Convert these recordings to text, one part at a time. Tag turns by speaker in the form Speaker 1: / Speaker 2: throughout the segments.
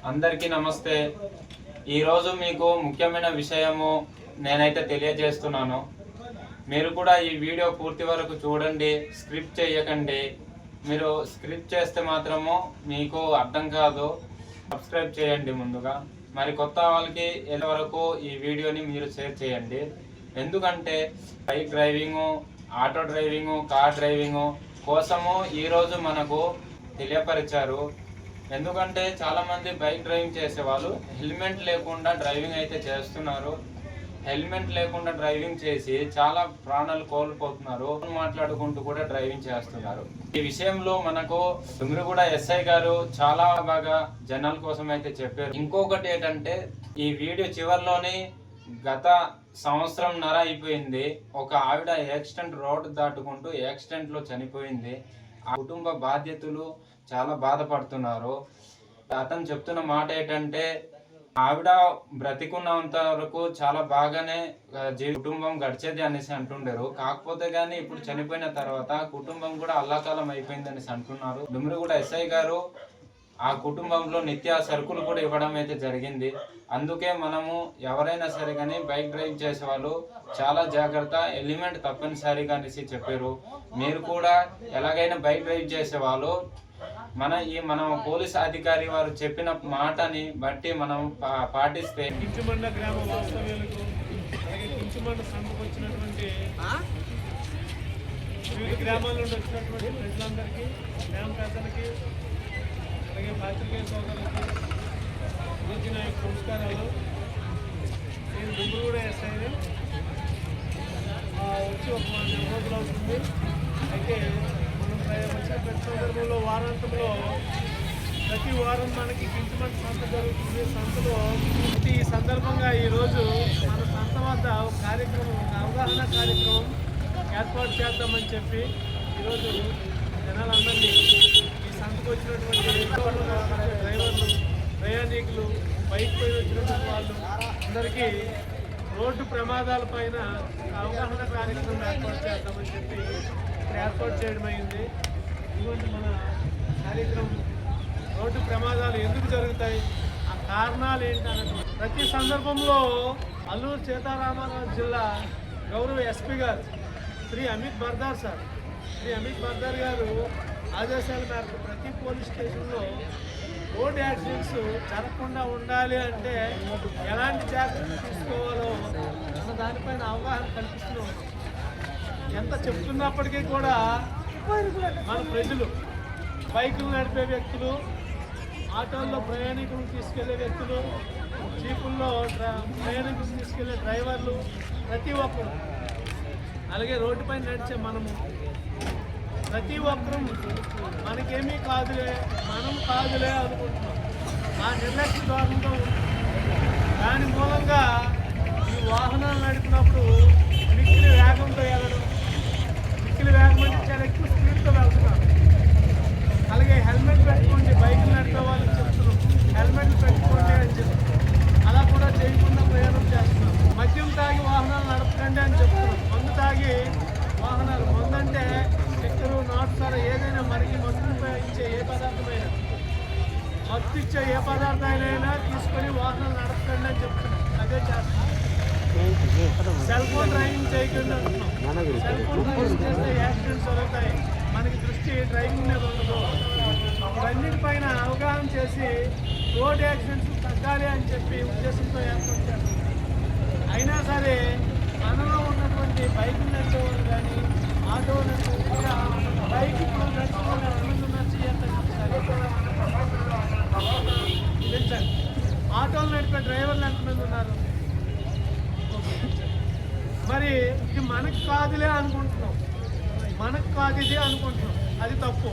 Speaker 1: అందరికీ నమస్తే. ఈరోజు మీకు ముఖ్యమైన విషయము నేనైతే తెలియజేస్తున్నాను. మీరు కూడా ఈ వీడియో పూర్తి వరకు చూడండి, స్క్రిప్ట్ చేయకండి. మీరు స్క్రిప్ట్ చేస్తే మాత్రము మీకు అర్థం కాదు. సబ్స్క్రైబ్ చేయండి ముందుగా. మరి కొత్త వాళ్ళకి ఎలా వరకు ఈ వీడియోని మీరు షేర్ చేయండి. ఎందుకంటే bike driving, auto driving, car driving కోసము ఈరోజు మనకు తెలియపరిచారు. ఎందుకంటే చాలామంది బైక్ డ్రైవింగ్ చేసేవాళ్ళు హెల్మెట్ లేకుండా డ్రైవింగ్ అయితే చేస్తున్నారు. హెల్మెట్ లేకుండా డ్రైవింగ్ చేసి చాలా ప్రాణాలు కోల్పోతున్నారు. మాట్లాడుకుంటూ కూడా డ్రైవింగ్ చేస్తున్నారు. ఈ విషయంలో మనకు డుమ్మిరిగూడ ఎస్ఐ గారు చాలా బాగా జనాల కోసం అయితే చెప్పారు. ఇంకొకటి ఏంటంటే ఈ వీడియో చివరిలోని గత సంవత్సరంన్నర అయిపోయింది. ఒక ఆవిడ యాక్సిడెంట్ రోడ్డు దాటుకుంటూ యాక్సిడెంట్లో చనిపోయింది. ఆ కుటుంబ బాధ్యతలు చాలా బాధపడుతున్నారు. అతను చెప్తున్న మాట ఏంటంటే ఆవిడ బ్రతికున్నంత వరకు చాలా బాగానే కుటుంబం గడిచేది అనేసి అంటుండారు. కాకపోతే కానీ ఇప్పుడు చనిపోయిన తర్వాత కుటుంబం కూడా అల్లాకాలం అయిపోయింది అనేసి అంటున్నారు. డుమ్మిరిగూడ ఎస్ఐ గారు ఆ కుటుంబంలో నిత్య సరుకులు కూడా ఇవ్వడం అయితే జరిగింది. అందుకే మనము ఎవరైనా సరే కానీ బైక్ డ్రైవ్ చేసే వాళ్ళు చాలా జాగ్రత్త, హెల్మెట్ తప్పనిసరిగా అనేసి చెప్పారు. మీరు కూడా ఎలాగైనా బైక్ డ్రైవ్ చేసే వాళ్ళు మన పోలీస్ అధికారి వారు చెప్పిన మాటని బట్టి మనం పాటిస్తే
Speaker 2: కించుమండ గ్రామ వాస్తవ్యులకు అలాగే కించుమండ సంతకు వచ్చినటువంటి వివిధ గ్రామాల నుండి వచ్చినటువంటి ప్రజలందరికీ, గ్రామ పెద్దలకి, అలాగే పాత్రికేయ సోదరులకి గురించి నా యొక్క నమస్కారాలు. నేను డుమ్మిరిగూడ ఎస్ఐని వచ్చి ఒక 4 రోజులు అవుతుంది. అయితే వచ్చిన ప్రతి సందర్భంలో వారాంతంలో ప్రతి వారం మనకి కించుమంట సంత జరుగుతుంది. సంతలో ఈ సందర్భంగా ఈరోజు మన సంత వద్ద ఒక కార్యక్రమం, ఒక అవగాహన కార్యక్రమం ఏర్పాటు చేద్దామని చెప్పి ఈరోజు జనాలందరినీ, ఈ సంతకు వచ్చినటువంటి డ్రైవర్లు, ప్రయాణికులు, బైక్ పైన వచ్చినటువంటి వాళ్ళు అందరికీ రోడ్డు ప్రమాదాల పైన అవగాహన కార్యక్రమం ఏర్పాటు చేద్దామని చెప్పి ఏర్పాటు చేయడం అయింది. ఇటువంటి మన కార్యక్రమం రోడ్డు ప్రమాదాలు ఎందుకు జరుగుతాయి, ఆ కారణాలు ఏంటన్నట్టు ప్రతి సందర్భంలో అల్లూరు సీతారామరాజు జిల్లా గౌరవ ఎస్పీ గారు శ్రీ అమిత్ బర్దార్ గారు ఆదేశాల మేరకు ప్రతి పోలీస్ స్టేషన్లో రోడ్ యాక్సిడెంట్స్ జరగకుండా ఉండాలి అంటే ఎలాంటి జాగ్రత్తలు తీసుకోవాలో మన దానిపైన అవగాహన కల్పిస్తున్నాం. ఎంత చెప్తున్నప్పటికీ కూడా మన ప్రజలు, బైకులు నడిపే వ్యక్తులు, ఆటోల్లో ప్రయాణికులను తీసుకెళ్లే వ్యక్తులు, జీపుల్లో ప్రయాణికులను తీసుకెళ్లే డ్రైవర్లు, ప్రతి ఒక్కరు, అలాగే రోడ్డుపై నడిచే మనము ప్రతి ఒక్కరూ మనకేమీ కాదులే, మనం కాదులే అనుకుంటున్నాం. ఆ నిర్లక్ష్య ధోరణితో దాని మూలంగా ఈ వాహనాలు నడిపినప్పుడు మిక్కిలి వేగంతో వెళ్ళడం, మిక్కిలి వేగం అంటే చాలా ఎక్కువ స్పీడ్తో వెళ్తున్నారు. అలాగే హెల్మెట్ పెట్టుకోండి, బైకులు నడిపే వాళ్ళకి చెప్తున్నాం హెల్మెట్ పెట్టుకోండి అని చెప్తున్నాం. అలా కూడా చేయకుండా ప్రయాణం చేస్తున్నాం. మద్యం తాగి వాహనాలు నడపకండి అని చెప్తున్నాం. మందు తాగి వాహనాలు, మందంటే చక్కెర, నాటు సారా, ఏదైనా మనకి మత్తుపై ఇచ్చే ఏ పదార్థమైనా, మత్తు ఇచ్చే ఏ పదార్థాలైనా తీసుకొని వాహనాలు నడపకండి అని చెప్తున్నాం. అదే చేస్తున్నాం. సెల్ ఫోన్ డ్రైవింగ్ చేయకుండా అంటున్నాం. సెల్ ఫోన్ డ్రైవింగ్ చేస్తే యాక్సిడెంట్స్ జరుగుతాయి. మనకి దృష్టి డ్రైవింగ్ మీద ఉండదు. ఇవన్నిటిపైన అవగాహన చేసి రోడ్ యాక్సిడెంట్స్ తగ్గాలి అని చెప్పి ఉద్దేశంతో ఏర్పాటు చేస్తాం. అయినా సరే మనలో ఉన్నటువంటి బైకులు నడిచేవాళ్ళు కానీ, ఆటో నడిచేవాళ్ళు, బైక్ ఇప్పుడు నడుచుకోవాలి ఎంతమంది ఉన్నారు, ఆటోలు నడిపే డ్రైవర్లు ఎంతమంది ఉన్నారు? మరి ఇది మనకు కాదులే అనుకుంటున్నాం, మనకు కాదు ఇది అనుకుంటున్నాం. అది తప్పు.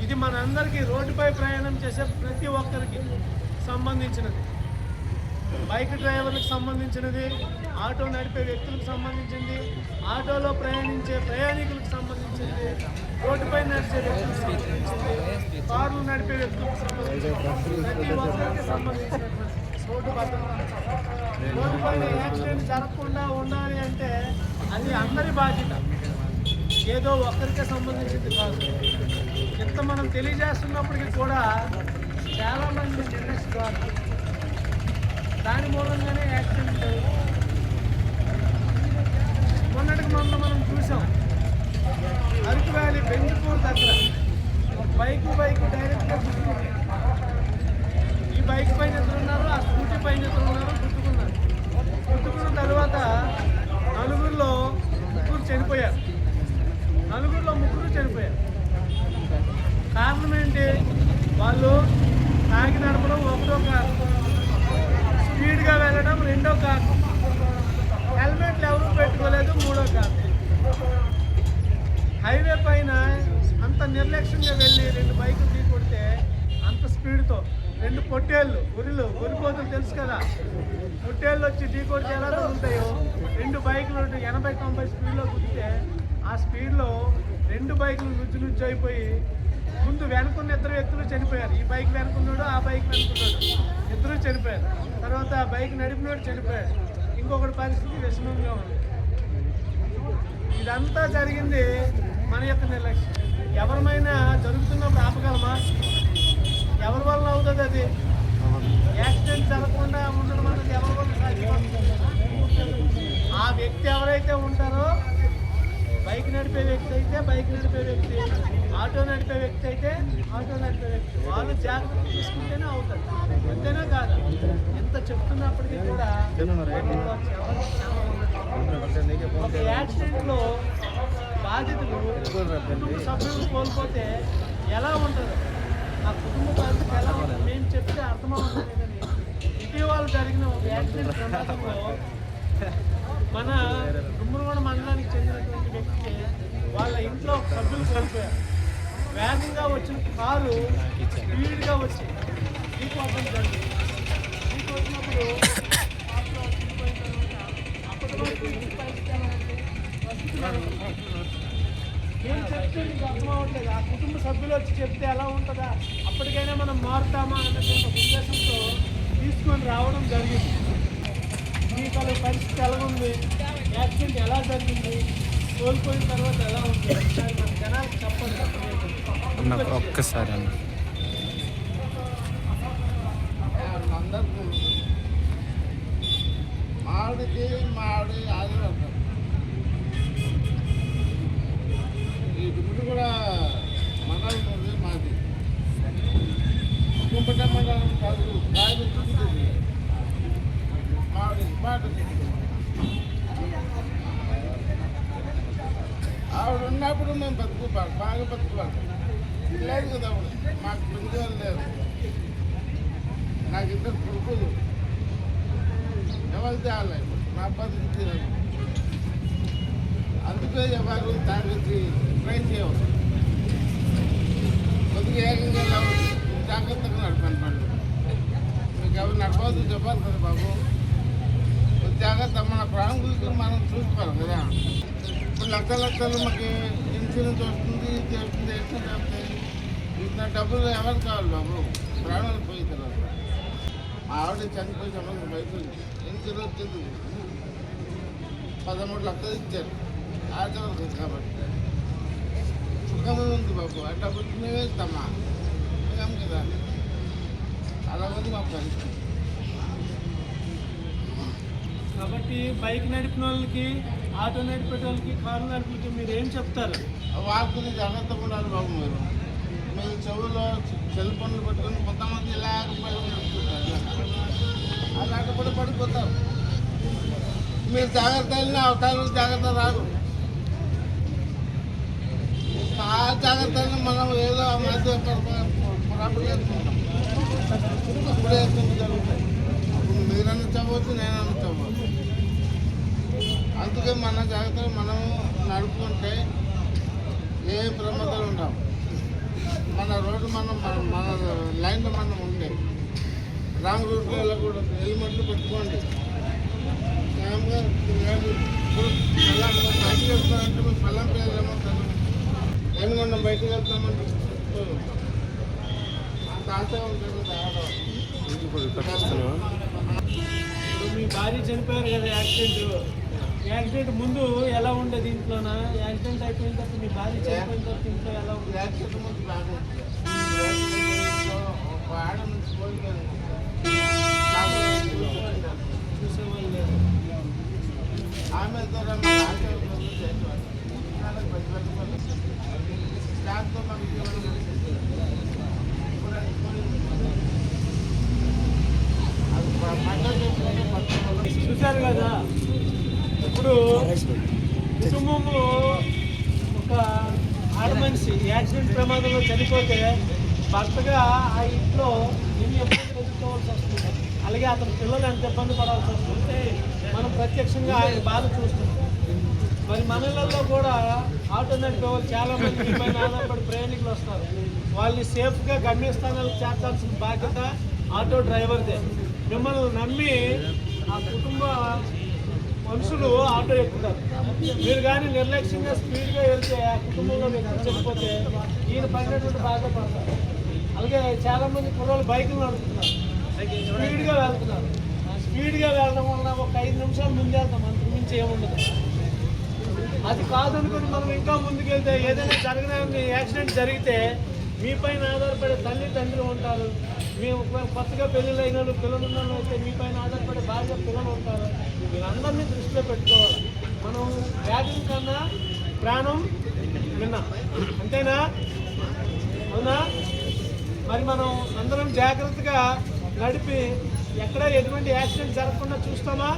Speaker 2: ఇది మనందరికీ, రోడ్డుపై ప్రయాణం చేసే ప్రతి ఒక్కరికి సంబంధించినది. బైక్ డ్రైవర్లకు సంబంధించినది, ఆటో నడిపే వ్యక్తులకు సంబంధించింది, ఆటోలో ప్రయాణించే ప్రయాణికులకు సంబంధించింది, రోడ్డుపై నడిచే వ్యక్తులకు సంబంధించింది, కార్లు నడిపే వ్యక్తులకు సంబంధించింది, ప్రతి ఒక్కరికి సంబంధించినటువంటి రోడ్డు భద్రత. రోడ్డుపైన యాక్సిడెంట్ జరగకుండా ఉండాలి అంటే అది అందరి బాధ్యత, ఏదో ఒక్కరికే సంబంధించింది కాదు. ఇంత మనం తెలియజేస్తున్నప్పటికీ కూడా చాలామంది నిర్లక్ష్యం దాని మూలంగానే యాక్సిడెంట్. మొన్నటికి మొన్న మనం చూసాం అరకు వ్యాలీ బెంజపూర్ దగ్గర బైక్ డైరెక్ట్గా గుర్తుకుంది. ఈ బైక్ పైన ఎదురున్నారు, ఆ స్కూటీ పైన ఎదురున్నారు, గుర్తుకున్న తర్వాత నలుగురిలో ముగ్గురు చనిపోయారు. కారణం ఏంటి? వాళ్ళు తాగి నడపడం ఒకటో కారణం, స్పీడ్గా వెళ్ళడం రెండో కారణం, హెల్మెట్లు ఎవరు పెట్టుకోలేదు మూడో కారణం. హైవే పైన అంత నిర్లక్ష్యంగా వెళ్ళి 2 బైకులు ఢీ కొడితే అంత స్పీడ్తో 2 పొట్టేళ్ళు ఉరిపోతులు తెలుసు కదా, పొట్టేళ్ళు వచ్చి ఢీ కొడితే ఎలా తగులుతాయో 2 బైకులు 80-90 స్పీడ్లో కుదితే ఆ స్పీడ్లో 2 బైకులు నుజ్జు అయిపోయి ముందు వెనుకున్న 2 వ్యక్తులు చనిపోయారు. ఈ బైక్ వెనుకున్నాడు, ఆ బైక్ వెనుకున్నాడు, ఇద్దరు చనిపోయారు. తర్వాత ఆ బైక్ నడిపినోడు చనిపోయాడు. ఇంకొకటి పరిస్థితి విషమంగా ఉంది. ఇదంతా జరిగింది మన యొక్క నిర్లక్ష్యం. ఎవరిమైనా జరుగుతున్నప్పుడు ఆపగలమా? ఎవరి వల్ల అవుతుంది అది? యాక్సిడెంట్ జరగకుండా ఉండడం అనేది ఎవరి వల్ల సాధ్యపడుతుంది? ఆ వ్యక్తి ఎవరైతే ఉంటారో, బైక్ నడిపే వ్యక్తి అయితే బైక్ నడిపే వ్యక్తి, ఆటో నడిపే వ్యక్తి అయితే ఆటో నడిపే వ్యక్తి, వాళ్ళు జాగ్రత్త తీసుకుంటేనే అవుతుంది. అంతేనా కాదు? ఎంత చెప్తున్నప్పటికీ కూడా ఒక యాక్సిడెంట్లో బాధితులు కుటుంబ సభ్యులు కోల్పోతే ఎలా ఉంటుంది? ఆ కుటుంబ పరిస్థితి ఎలా ఉంటుంది? మేము చెప్తే అర్థమవుతుంది. కానీ ఇటీవల జరిగిన ఒక యాక్సిడెంట్ ప్రమాదంలో మన దుమ్మురుగూడ మండలానికి చెందినటువంటి వ్యక్తి వాళ్ళ ఇంట్లో సభ్యులు కోల్పోయారు. వేగంగా వచ్చిన కారు స్పీడ్గా వచ్చి ఢీకొట్టడం జరిగింది. ఢీకొట్టినప్పుడు నేను చెప్తే నీకు అర్థమవట్లేదు. ఆ కుటుంబ సభ్యులు వచ్చి చెప్తే ఎలా ఉంటుందా? అప్పటికైనా మనం మారుతామా అన్నటువంటి ఉద్దేశంతో తీసుకొని రావడం జరిగింది. మీకు అలా పరిస్థితి ఎలా ఉంది? యాక్సిడెంట్ ఎలా జరిగింది? కోల్పోయిన తర్వాత ఎలా ఉంది? ఒకసారి మన జనాలకు చెప్పండి.
Speaker 1: ఒక్కసారి అన్న
Speaker 3: మామిడి ఆదివారం ఈ గుడ్డు కూడా మండలం ఉంది మాది. కుంపట మండలం కాదు, కాయలు చుట్టుతుంది మామిడి బాట. ఆవిడ ఉన్నప్పుడు మేము బతుకుబాటు బాగా బతుకుబాటు లేదు కదా. అప్పుడు మాకు పెద్దవాళ్ళు లేరు. నాకు 2 కొడుకులు, ఎవరు తేవాలి మా బతుకు. అందుకే ఎవరు తాగి ట్రై చేయవచ్చు. కొద్దిగా ఏకంగా జాగ్రత్తగా నడపండి పండు. మీకు ఎవరు నడపవద్దు చెప్పాలి కదా బాబు. జాగ్రత్త, మన ప్రాణం గురించి మనం చూసుకోవాలి కదా. ఇప్పుడు లక్షలు మాకు ఇన్సూరెన్స్ వస్తుంది, ఇది వస్తుంది, ఎక్స్ట్రా వస్తుంది. ఇట్లా డబ్బులు ఎవరు కావాలి బాబు? ప్రాణాలు పోయిన తర్వాత మా ఆవిడ చనిపోయి సంవత్సరం బయట ఇన్సూరెన్స్ వచ్చింది 13 లక్షలు ఇచ్చారు ఆచరణ కాబట్టి. సుఖమే ఉంది బాబు. ఆ డబ్బులు మేమే ఇస్తామా? మేం కదా. అలా ఉంది మా పరిస్థితి.
Speaker 2: కాబట్టి బైక్ నడిపిన వాళ్ళకి, ఆటో నడిపే వాళ్ళకి, కారు నడిపే మీరు ఏం చెప్తారు?
Speaker 3: వార్తలు జాగ్రత్తగా ఉండాలి బాబు. మీరు చెవుల్లో సెల్ ఫోన్లు పెట్టుకుని కొంతమంది ఇలాగ అలాంటి కూడా పడిపోతారు. మీరు జాగ్రత్త వెళ్ళినా అవతారం జాగ్రత్త రాదు. ఆ జాగ్రత్తని మనం ఏదో మధ్య ప్రాబ్లం చేసుకుంటాం. ఇప్పుడే జరుగుతాయి. మీరన్నా చదవచ్చు, నేనన్నా చదవచ్చు. అందుకే మన జాగ్రత్తలు మనం నడుపుకుంటే ఏ ప్రమాదాలు ఉండవు. మన రోడ్డు మన లైన్లో మనం ఉండే రాంగ్ రూట్లో వెళ్ళకూడదు. హెల్మెట్లు పెట్టుకోండి. బయటకు వెళ్తామంటే మీ పిల్లల పేరు ఏమంటారు? ఏమన్నా బయటకు వెళ్తామంటే అంత ఆశ ఉంటుంది.
Speaker 2: మీ భార్య చనిపోయారు కదా యాక్సిడెంట్ ముందు ఎలా ఉండేది ఇంట్లోనా? యాక్సిడెంట్ అయిపోయిన తర్వాత మీ భార్య చనిపోయిన తర్వాత ఇంట్లో ఎలా ఉంది?
Speaker 3: యాక్సిడెంట్ ముందు బాగుంటుంది. ఒక ఆడ
Speaker 2: యాక్సిడెంట్ ప్రమాదంలో చనిపోతే భర్తగా ఆ ఇంట్లో ఎన్ని ఇబ్బందులు ఎదుర్కోవాల్సి వస్తుంది, అలాగే అతని పిల్లలు ఎంత ఇబ్బంది పడాల్సి వస్తుంది, మనం ప్రత్యక్షంగా ఆయన బాధ చూస్తున్నాం. మరి మన ఇళ్ళల్లో కూడా ఆటో నడిపే వాళ్ళు చాలామంది మీ పైన ఆధారపడి ప్రయాణికులు వస్తారు. వాళ్ళని సేఫ్గా గమ్యస్థానాలకు చేర్చాల్సిన బాధ్యత ఆటో డ్రైవర్దే. మిమ్మల్ని నమ్మి ఆ కుటుంబ మనుషులు ఆటో ఎక్కుతారు. మీరు కానీ నిర్లక్ష్యంగా స్పీడ్గా వెళ్తే ఆ కుటుంబంలో వ్యక్తి చనిపోతే ఈయన పడినటువంటి బాధపడతారు. అలాగే చాలామంది కుర్రోళ్ళు బైకులు నడుపుతున్నారు, స్పీడ్గా వెళ్తున్నారు. స్పీడ్గా వెళ్ళడం వల్ల ఒక 5 నిమిషాలు ముందేళ్తాం, అంతకు మించి ఏముండదు. అది కాదనుకుని మనం ఇంకా ముందుకెళ్తే ఏదైనా జరగని యాక్సిడెంట్ జరిగితే మీ పైన ఆధారపడే తల్లి తండ్రులు ఉంటారు. మేము కొత్తగా పెళ్ళిళ్ళు అయిన వాళ్ళు పిల్లలు ఉన్న వాళ్ళు అయితే మీ పైన ఆధారపడే భార్య పిల్లలు ఉంటారు. వీళ్ళందరినీ దృష్టిలో పెట్టుకోవాలి. మనం వేగం కన్నా ప్రాణం విన్నా, అంతేనా? అవునా? మరి మనం అందరం జాగ్రత్తగా నడిపి ఎక్కడ ఎటువంటి యాక్సిడెంట్ జరగకుండా చూద్దామా?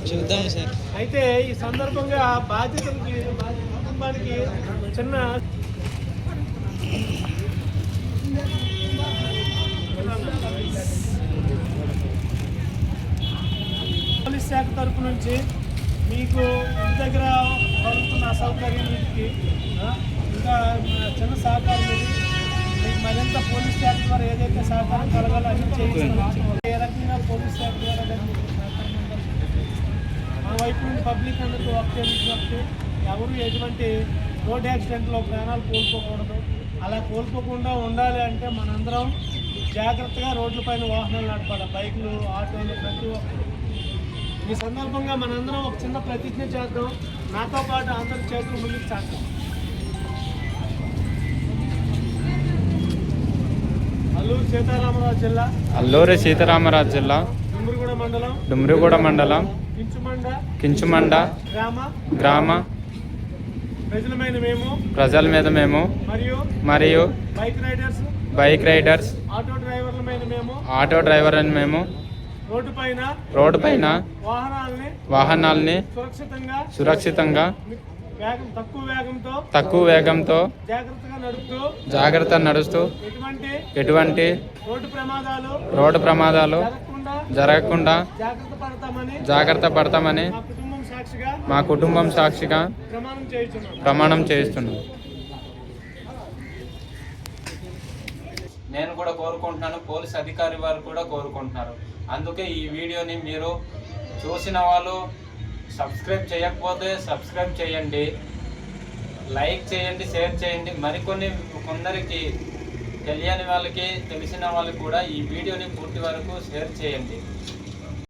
Speaker 2: చూద్దాం సార్. అయితే ఈ సందర్భంగా బాధితులకి కుటుంబానికి చిన్న పోలీస్ శాఖ తరఫు నుంచి మీకు ఇంటి దగ్గర కలుగుతున్న అసౌకర్యం వీటికి ఇంకా చిన్న సహకారం ఇది. మీకు మరింత పోలీస్ శాఖ ద్వారా ఏదైతే సహకారం కలగాలో అది చేయిస్తున్నాం. ఏ రకంగా పోలీస్ శాఖ ద్వారా మన వైపు నుండి పబ్లిక్ అందరికీ ఒకటి ఎవరు ఎటువంటి రోడ్ యాక్సిడెంట్లో ప్రాణాలు కోల్పోకూడదు. అలా కోల్పోకుండా ఉండాలి అంటే మనందరం జాగ్రత్తగా రోడ్లపైన వాహనాలు నడపాలి, బైకులు, ఆటోలు, ప్రతి ఒక్కరు. ఈ సందర్భంగా మనందరం ఒక చిన్న ప్రతిజ్ఞ చేద్దాం. నాతో పాటు అందరి చేతులు ముందుకు చేద్దాం.
Speaker 1: అల్లూరి సీతారామరాజు జిల్లా డుమ్రిగూడ మండలం కించుమండ గ్రామ ప్రజల మీద మేము మరియు బైక్ రైడర్స్ ఆటో డ్రైవర్లను మేము రోడ్డు పైన వాహనాల్ని సురక్షితంగా తక్కువ వేగంతో జాగ్రత్త నడుస్తూ ఎటువంటి రోడ్డు ప్రమాదాలు జరగకుండా జాగ్రత్త పడతామని మా కుటుంబం సాక్షిగా ప్రమాణం చేస్తున్నాం. నేను కూడా కోరుకుంటున్నాను, పోలీస్ అధికారి వారు కూడా కోరుకుంటున్నారు. అందుకే ఈ వీడియోని మీరు చూసిన వాళ్ళు సబ్స్క్రైబ్ చేయకపోతే సబ్స్క్రైబ్ చేయండి, లైక్ చేయండి, షేర్ చేయండి. కొందరికి తెలియని వాళ్ళకి తెలిసిన వాళ్ళకి కూడా ఈ వీడియోని పూర్తి వరకు షేర్ చేయండి.